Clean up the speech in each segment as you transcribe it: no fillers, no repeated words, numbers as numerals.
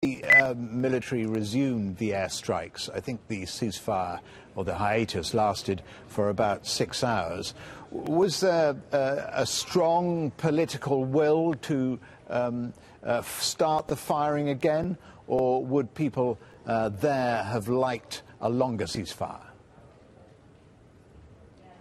the military resumed the airstrikes, I think the ceasefire or the hiatus lasted for about 6 hours. Was there a strong political will to start the firing again, or would people there have liked a longer ceasefire?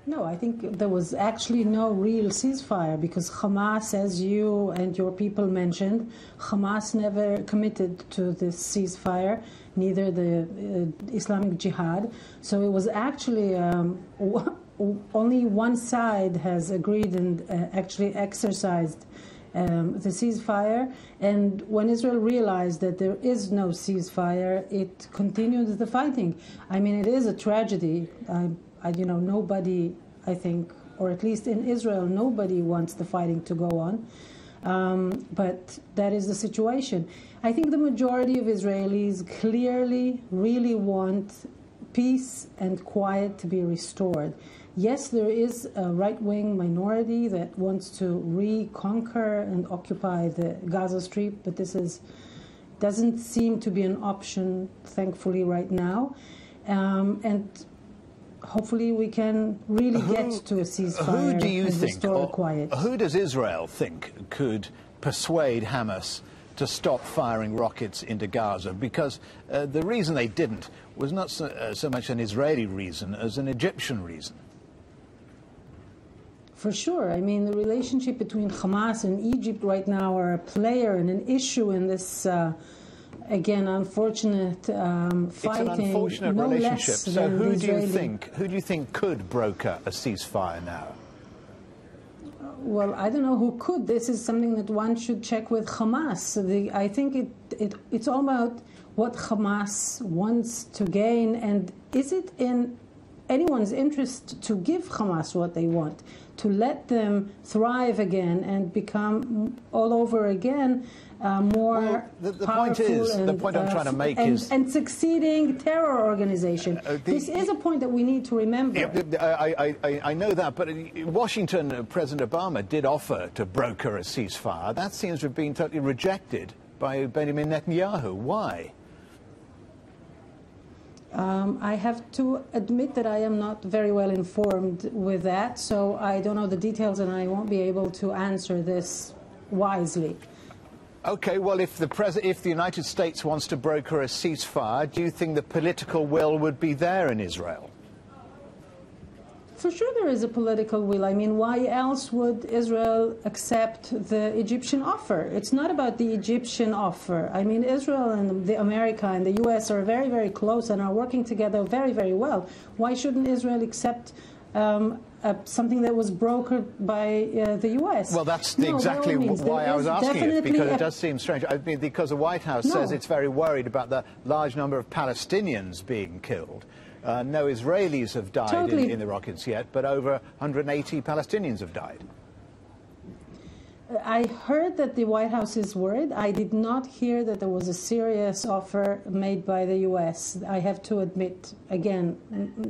No, I think there was actually no real ceasefire because Hamas, as you and your people mentioned, Hamas never committed to this ceasefire, neither the Islamic Jihad. So it was actually only one side has agreed and actually exercised the ceasefire. And when Israel realized that there is no ceasefire, it continued the fighting. I mean, it is a tragedy. Nobody, I think, or at least in Israel, nobody wants the fighting to go on. But that is the situation. I think the majority of Israelis clearly really want peace and quiet to be restored. Yes, there is a right-wing minority that wants to reconquer and occupy the Gaza Strip, but this doesn't seem to be an option, thankfully, right now. And hopefully we can really get to a ceasefire and restore quiet. Who does Israel think could persuade Hamas to stop firing rockets into Gaza? Because the reason they didn't was not so much an Israeli reason as an Egyptian reason. For sure. I mean, the relationship between Hamas and Egypt right now are a player and an issue in this again, unfortunate fighting. It's an unfortunate relationship. So who do you think could broker a ceasefire now? Well, I don't know who could. This is something that one should check with Hamas. I think it's all about what Hamas wants to gain, and is it in anyone's interest to give Hamas what they want, to let them thrive again and become all over again more powerful. The point I'm trying to make is and succeeding terror organization. This is a point that we need to remember. I know that, but in Washington, President Obama did offer to broker a ceasefire. That seems to have been totally rejected by Benjamin Netanyahu. Why? I have to admit that I am not very well informed with that, so I don't know the details and I won't be able to answer this wisely. Okay, well, if the United States wants to broker a ceasefire, do you think the political will would be there in Israel? For sure there is a political will. I mean, why else would Israel accept the Egyptian offer? It's not about the Egyptian offer. I mean, Israel and America and the U.S. are very, very close and are working together very, very well. Why shouldn't Israel accept something that was brokered by the U.S.? Well, that's exactly why I was asking it, because it does seem strange. I mean, because the White House says it's very worried about the large number of Palestinians being killed. No Israelis have died in the rockets yet, but over 180 Palestinians have died. I heard that the White House is worried. I did not hear that there was a serious offer made by the U.S., I have to admit, again,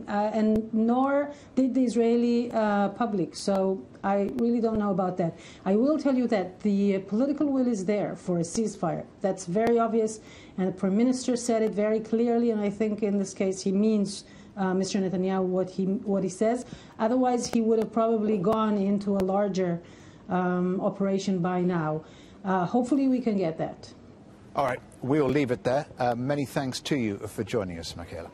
and nor did the Israeli public, so I really don't know about that. I will tell you that the political will is there for a ceasefire. That's very obvious, and the Prime Minister said it very clearly, and I think in this case he means Mr. Netanyahu what he says. Otherwise, he would have probably gone into a larger operation by now. Hopefully we can get that. All right, we'll leave it there. Many thanks to you for joining us, Michaela.